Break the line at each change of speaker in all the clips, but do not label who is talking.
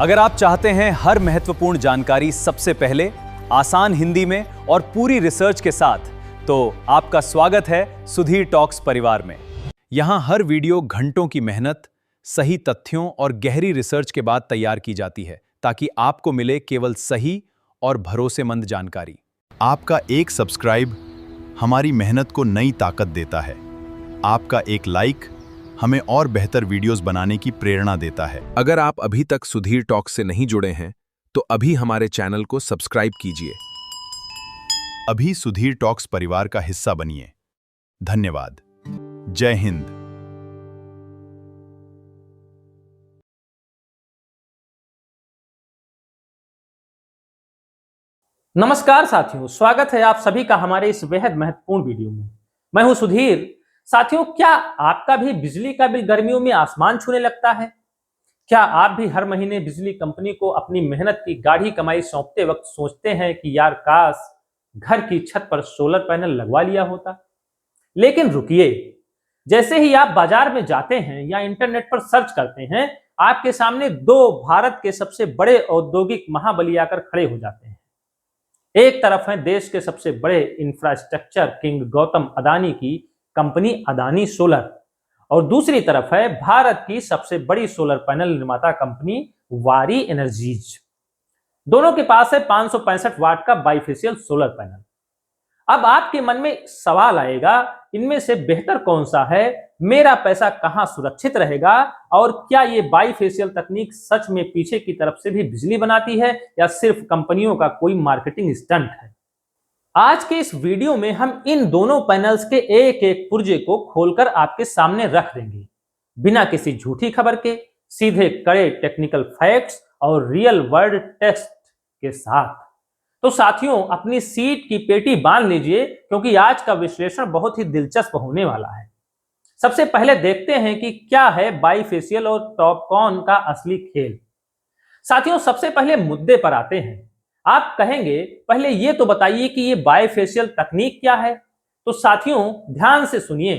अगर आप चाहते हैं हर महत्वपूर्ण जानकारी सबसे पहले, आसान हिंदी में और पूरी रिसर्च के साथ, तो आपका स्वागत है सुधीर टॉक्स परिवार में। यहां हर वीडियो घंटों की मेहनत, सही तथ्यों और गहरी रिसर्च के बाद तैयार की जाती है, ताकि आपको मिले केवल सही और भरोसेमंद जानकारी। आपका एक सब्सक्राइब हमारी मेहनत को नई ताकत देता है। आपका एक लाइक हमें और बेहतर वीडियोस बनाने की प्रेरणा देता है।
अगर आप अभी तक सुधीर टॉक्स से नहीं जुड़े हैं, तो अभी हमारे चैनल को सब्सक्राइब कीजिए।
अभी सुधीर टॉक्स परिवार का हिस्सा बनिए। धन्यवाद। जय हिंद।
नमस्कार साथियों, स्वागत है आप सभी का हमारे इस बेहद महत्वपूर्ण वीडियो में। मैं हूं सुधीर। साथियों, क्या आपका भी बिजली का बिल गर्मियों में आसमान छूने लगता है? क्या आप भी हर महीने बिजली कंपनी को अपनी मेहनत की गाढ़ी कमाई सौंपते वक्त सोचते हैं कि यार काश घर की छत पर सोलर पैनल लगवा लिया होता? लेकिन रुकिए, जैसे ही आप बाजार में जाते हैं या इंटरनेट पर सर्च करते हैं, आपके सामने दो भारत के सबसे बड़े औद्योगिक महाबली आकर खड़े हो जाते हैं। एक तरफ है देश के सबसे बड़े इंफ्रास्ट्रक्चर किंग गौतम अदानी की कंपनी अदानी सोलर, और दूसरी तरफ है भारत की सबसे बड़ी सोलर पैनल निर्माता कंपनी वारी एनर्जीज। दोनों के पास है 565 वाट का बाइफेशियल सोलर पैनल। अब आपके मन में सवाल आएगा, इनमें से बेहतर कौन सा है? मेरा पैसा कहां सुरक्षित रहेगा? और क्या ये बाइफेशियल तकनीक सच में पीछे की तरफ से भी बिजली बनाती है या सिर्फ कंपनियों का कोई मार्केटिंग स्टंट है? आज के इस वीडियो में हम इन दोनों पैनल्स के एक एक पुर्जे को खोलकर आपके सामने रख देंगे, बिना किसी झूठी खबर के, सीधे कड़े टेक्निकल फैक्ट्स और रियल वर्ल्ड टेस्ट के साथ। तो साथियों, अपनी सीट की पेटी बांध लीजिए, क्योंकि आज का विश्लेषण बहुत ही दिलचस्प होने वाला है। सबसे पहले देखते हैं कि क्या है बाइफेशियल और टॉपकॉन का असली खेल। साथियों, सबसे पहले मुद्दे पर आते हैं। आप कहेंगे पहले ये तो बताइए कि ये बाइफेशियल तकनीक क्या है? तो साथियों, ध्यान से सुनिए।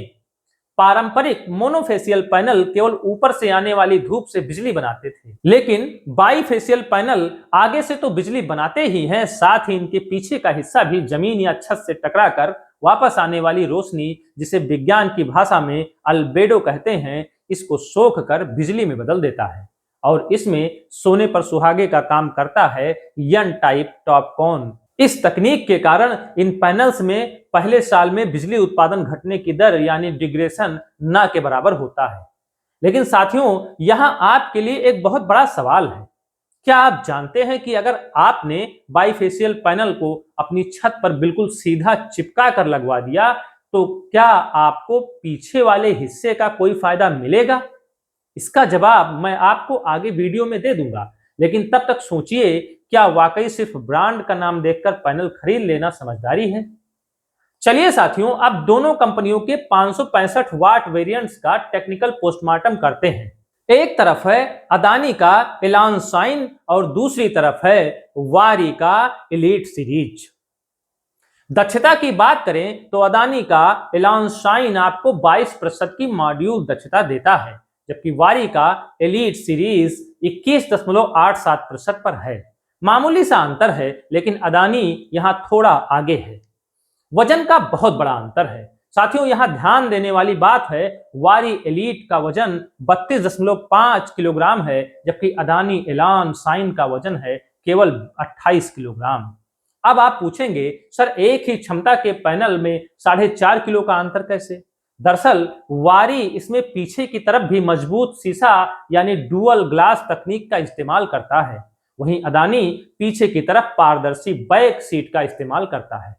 पारंपरिक मोनोफेशियल पैनल केवल ऊपर से आने वाली धूप से बिजली बनाते थे, लेकिन बाइफेशियल पैनल आगे से तो बिजली बनाते ही हैं, साथ ही इनके पीछे का हिस्सा भी जमीन या छत से टकराकर वापस आने वाली रोशनी, जिसे विज्ञान की भाषा में अल्बेडो कहते हैं, इसको सोख कर बिजली में बदल देता है। और इसमें सोने पर सुहागे का काम करता है यन टाइप टॉपकॉन। इस तकनीक के कारण इन पैनल्स में पहले साल में बिजली उत्पादन घटने की दर यानी डिग्रेशन ना के बराबर होता है। लेकिन साथियों, यहां आपके लिए एक बहुत बड़ा सवाल है। क्या आप जानते हैं कि अगर आपने बाइफेशियल पैनल को अपनी छत पर बिल्कुल सीधा चिपका कर लगवा दिया, तो क्या आपको पीछे वाले हिस्से का कोई फायदा मिलेगा? इसका जवाब मैं आपको आगे वीडियो में दे दूंगा, लेकिन तब तक सोचिए, क्या वाकई सिर्फ ब्रांड का नाम देखकर पैनल खरीद लेना समझदारी है? चलिए साथियों, अब दोनों कंपनियों के 565 वाट वेरिएंट्स का टेक्निकल पोस्टमार्टम करते हैं। एक तरफ है अदानी का एलान शाइन और दूसरी तरफ है वारी का एलीट सीरीज। दक्षता की बात करें तो अदानी का एलान शाइन आपको 22% की मॉड्यूल दक्षता देता है, जबकि वारी का एलीट सीरीज 21.87% पर है। मामूली सा अंतर है, लेकिन अदानी यहां थोड़ा आगे है। वजन का बहुत बड़ा अंतर है। साथियों, यहां ध्यान देने वाली बात है, वारी एलीट का वजन 32.5 किलोग्राम है, जबकि अदानी एलान शाइन का वजन है केवल 28 किलोग्राम। अब आप पूछेंगे, सर एक ही क्षमता के पैनल में 4.5 किलो का अंतर कैसे? दरअसल वारी इसमें पीछे की तरफ भी मजबूत शीशा यानी डुअल ग्लास तकनीक का इस्तेमाल करता है, वहीं अदानी पीछे की तरफ पारदर्शी बैक सीट का इस्तेमाल करता है।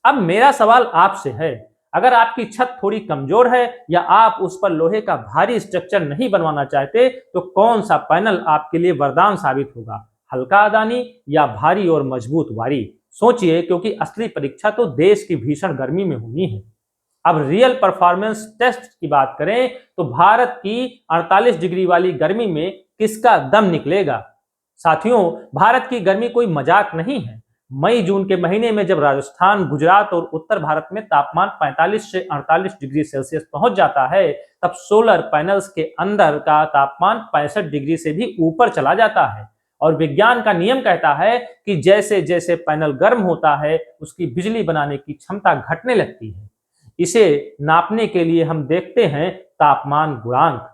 अब मेरा सवाल आपसे है, अगर आपकी छत थोड़ी कमजोर है या आप उस पर लोहे का भारी स्ट्रक्चर नहीं बनवाना चाहते, तो कौन सा पैनल आपके लिए वरदान साबित होगा? हल्का अदानी या भारी और मजबूत वारी? सोचिए, क्योंकि असली परीक्षा तो देश की भीषण गर्मी में होनी है। अब रियल परफॉर्मेंस टेस्ट की बात करें तो भारत की 48 डिग्री वाली गर्मी में किसका दम निकलेगा? साथियों, भारत की गर्मी कोई मजाक नहीं है। मई जून के महीने में जब राजस्थान, गुजरात और उत्तर भारत में तापमान 45 से 48 डिग्री सेल्सियस पहुंच जाता है, तब सोलर पैनल्स के अंदर का तापमान 65 डिग्री से भी ऊपर चला जाता है। और विज्ञान का नियम कहता है कि जैसे जैसे पैनल गर्म होता है उसकी बिजली बनाने की क्षमता घटने लगती है। इसे नापने के लिए हम देखते हैं तापमान गुणांक।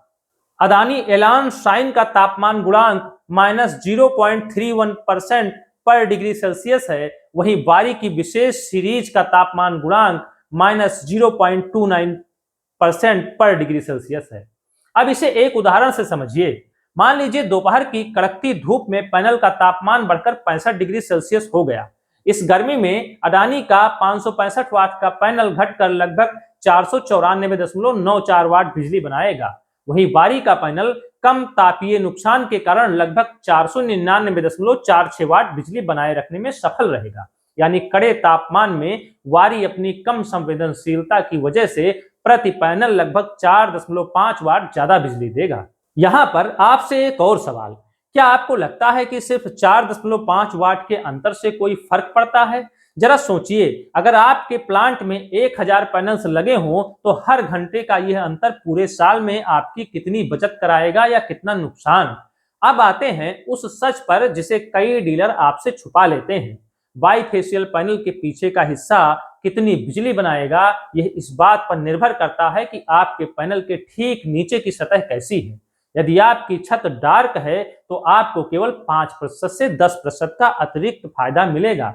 अदानी एलान शाइन का तापमान गुणांक -0.31% पर डिग्री सेल्सियस है, वहीं वारी की विशेष सीरीज का तापमान गुणांक -0.29% पर डिग्री सेल्सियस है। अब इसे एक उदाहरण से समझिए। मान लीजिए दोपहर की कड़कती धूप में पैनल का तापमान बढ़कर 65 डिग्री सेल्सियस हो गया। इस गर्मी में अडानी का 565 वाट का पैनल घटकर लगभग 494.94 वाट बिजली बनाएगा। वहीं वारी का पैनल कम तापीय नुकसान के कारण लगभग 499.46 वाट बिजली बनाए रखने में सफल रहेगा। यानी कड़े तापमान में वारी अपनी कम संवेदनशीलता की वजह से प्रति पैनल लगभग 4.5 वाट ज्यादा बिजली देगा। यहां पर आपसे एक और सवाल, क्या आपको लगता है कि सिर्फ 4.5 वाट के अंतर से कोई फर्क पड़ता है? जरा सोचिए, अगर आपके प्लांट में 1000 पैनल्स लगे हों तो हर घंटे का यह अंतर पूरे साल में आपकी कितनी बचत कराएगा या कितना नुकसान। अब आते हैं उस सच पर जिसे कई डीलर आपसे छुपा लेते हैं। बाईफेशियल पैनल के पीछे का हिस्सा कितनी बिजली बनाएगा, यह इस बात पर निर्भर करता है कि आपके पैनल के ठीक नीचे की सतह कैसी है। यदि आपकी छत डार्क है तो आपको केवल 5% से 10% का अतिरिक्त फायदा मिलेगा।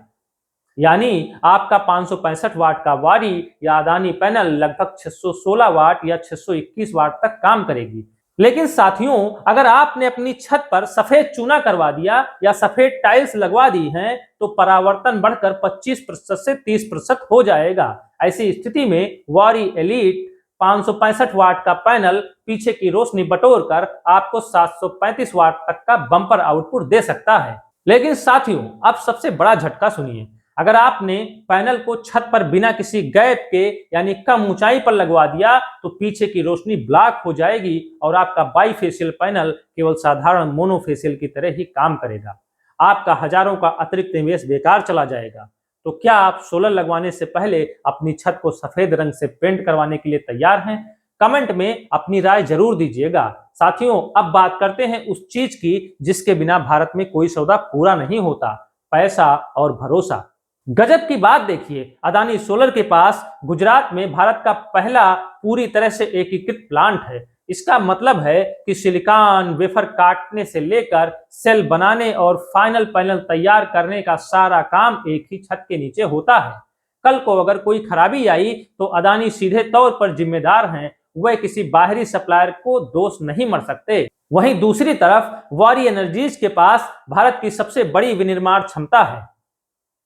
यानी आपका 565 वाट का वारी या अदानी पैनल लगभग 616 वाट या 621 वाट तक काम करेगी। लेकिन साथियों, अगर आपने अपनी छत पर सफेद चूना करवा दिया या सफेद टाइल्स लगवा दी हैं तो परावर्तन बढ़कर 25% से 30% हो जाएगा। ऐसी स्थिति में वारी एलीट 565 वाट का पैनल पीछे की रोशनी बटोरकर आपको 735 वाट तक का बम्पर आउटपुट दे सकता है। लेकिन साथियों, अब सबसे बड़ा झटका सुनिए। अगर आपने पैनल को छत पर बिना किसी गैप के यानी कम ऊंचाई पर लगवा दिया तो पीछे की रोशनी ब्लॉक हो जाएगी और आपका बाईफेशियल पैनल केवल साधारण मोनोफेशियल की तरह ही काम करेगा। आपका हजारों का अतिरिक्त निवेश बेकार चला जाएगा। तो क्या आप सोलर लगवाने से पहले अपनी छत को सफेद रंग से पेंट करवाने के लिए तैयार हैं? कमेंट में अपनी राय जरूर दीजिएगा। साथियों, अब बात करते हैं उस चीज की जिसके बिना भारत में कोई सौदा पूरा नहीं होता, पैसा और भरोसा। गजब की बात देखिए, अदानी सोलर के पास गुजरात में भारत का पहला पूरी तरह से एकीकृत प्लांट है। इसका मतलब है कि सिलिकॉन वेफर काटने से लेकर सेल बनाने और फाइनल पैनल तैयार करने का सारा काम एक ही छत के नीचे होता है। कल को अगर कोई खराबी आई तो अदानी सीधे तौर पर जिम्मेदार हैं, वह किसी बाहरी सप्लायर को दोष नहीं मर सकते। वहीं दूसरी तरफ वारी एनर्जीज के पास भारत की सबसे बड़ी विनिर्माण क्षमता है।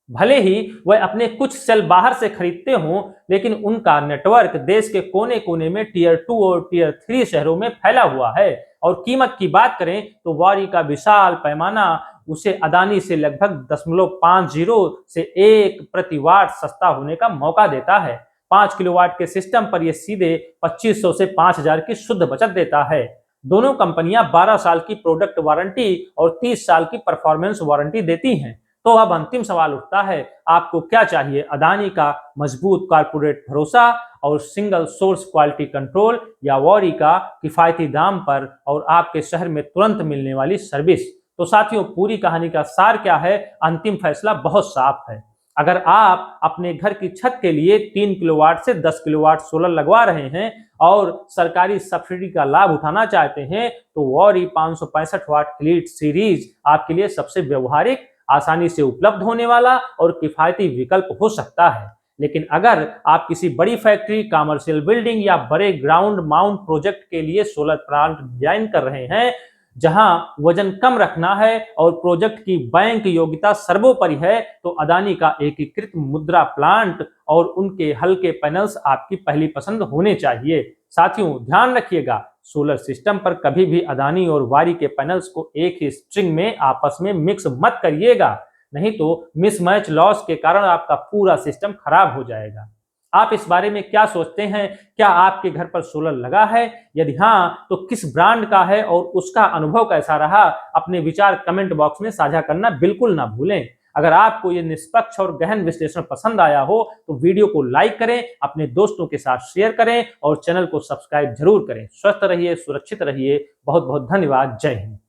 भले ही वह अपने कुछ सेल बाहर से खरीदते हों, लेकिन उनका नेटवर्क देश के कोने कोने में टियर 2 और टियर 3 शहरों में फैला हुआ है। और कीमत की बात करें तो वारी का विशाल पैमाना उसे अदानी से लगभग 0.50 से 1 प्रति वाट सस्ता होने का मौका देता है। 5 किलोवाट के सिस्टम पर यह सीधे 2500 से 5000 की शुद्ध बचत देता है। दोनों कंपनियां 12 साल की प्रोडक्ट वारंटी और 30 साल की परफॉर्मेंस वारंटी देती हैं। तो अब अंतिम सवाल उठता है, आपको क्या चाहिए? अदानी का मजबूत कॉर्पोरेट भरोसा और सिंगल सोर्स क्वालिटी कंट्रोल, या वारी का किफायती दाम पर और आपके शहर में तुरंत मिलने वाली सर्विस? तो साथियों, पूरी कहानी का सार क्या है? अंतिम फैसला बहुत साफ है। अगर आप अपने घर की छत के लिए 3 किलोवाट से 10 किलोवाट सोलर लगवा रहे हैं और सरकारी सब्सिडी का लाभ उठाना चाहते हैं तो वारी 565 वाट एलीट सीरीज आपके लिए सबसे व्यवहारिक, आसानी से उपलब्ध होने वाला और किफायती विकल्प हो सकता है। लेकिन अगर आप किसी बड़ी फैक्ट्री, कमर्शियल बिल्डिंग या बड़े ग्राउंड माउंट प्रोजेक्ट के लिए सोलर प्लांट डिजाइन कर रहे हैं, जहां वजन कम रखना है और प्रोजेक्ट की बैंक योग्यता सर्वोपरि है, तो अदानी का एकीकृत मुद्रा प्लांट और उनके हल्के पैनल्स आपकी पहली पसंद होने चाहिए। साथियों, ध्यान रखिएगा, सोलर सिस्टम पर कभी भी अदानी और वारी के पैनल्स को एक ही स्ट्रिंग में आपस में मिक्स मत करिएगा, नहीं तो मिसमैच लॉस के कारण आपका पूरा सिस्टम खराब हो जाएगा। आप इस बारे में क्या सोचते हैं? क्या आपके घर पर सोलर लगा है? यदि हाँ, तो किस ब्रांड का है और उसका अनुभव कैसा रहा? अपने विचार कमेंट बॉक्स में साझा करना बिल्कुल ना भूलें। अगर आपको ये निष्पक्ष और गहन विश्लेषण पसंद आया हो तो वीडियो को लाइक करें, अपने दोस्तों के साथ शेयर करें और चैनल को सब्सक्राइब जरूर करें। स्वस्थ रहिए, सुरक्षित रहिए। बहुत बहुत धन्यवाद। जय हिंद।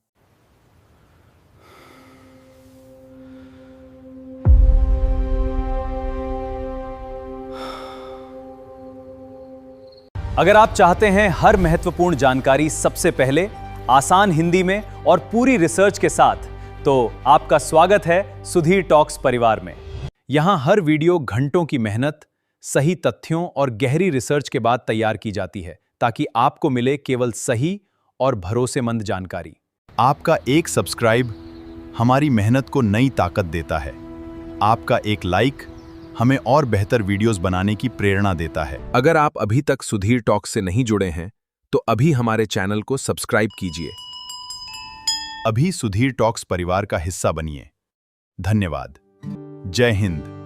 अगर आप चाहते हैं हर महत्वपूर्ण जानकारी सबसे पहले, आसान हिंदी में और पूरी रिसर्च के साथ, तो आपका स्वागत है सुधीर टॉक्स परिवार में। यहां हर वीडियो घंटों की मेहनत, सही तथ्यों और गहरी रिसर्च के बाद तैयार की जाती है, ताकि आपको मिले केवल सही और भरोसेमंद जानकारी।
आपका एक सब्सक्राइब हमारी मेहनत को नई ताकत देता है। आपका एक लाइक हमें और बेहतर वीडियोस बनाने की प्रेरणा देता है।
अगर आप अभी तक सुधीर टॉक्स से नहीं जुड़े हैं, तो अभी हमारे चैनल को सब्सक्राइब कीजिए।
अभी सुधीर टॉक्स परिवार का हिस्सा बनिए। धन्यवाद। जय हिंद।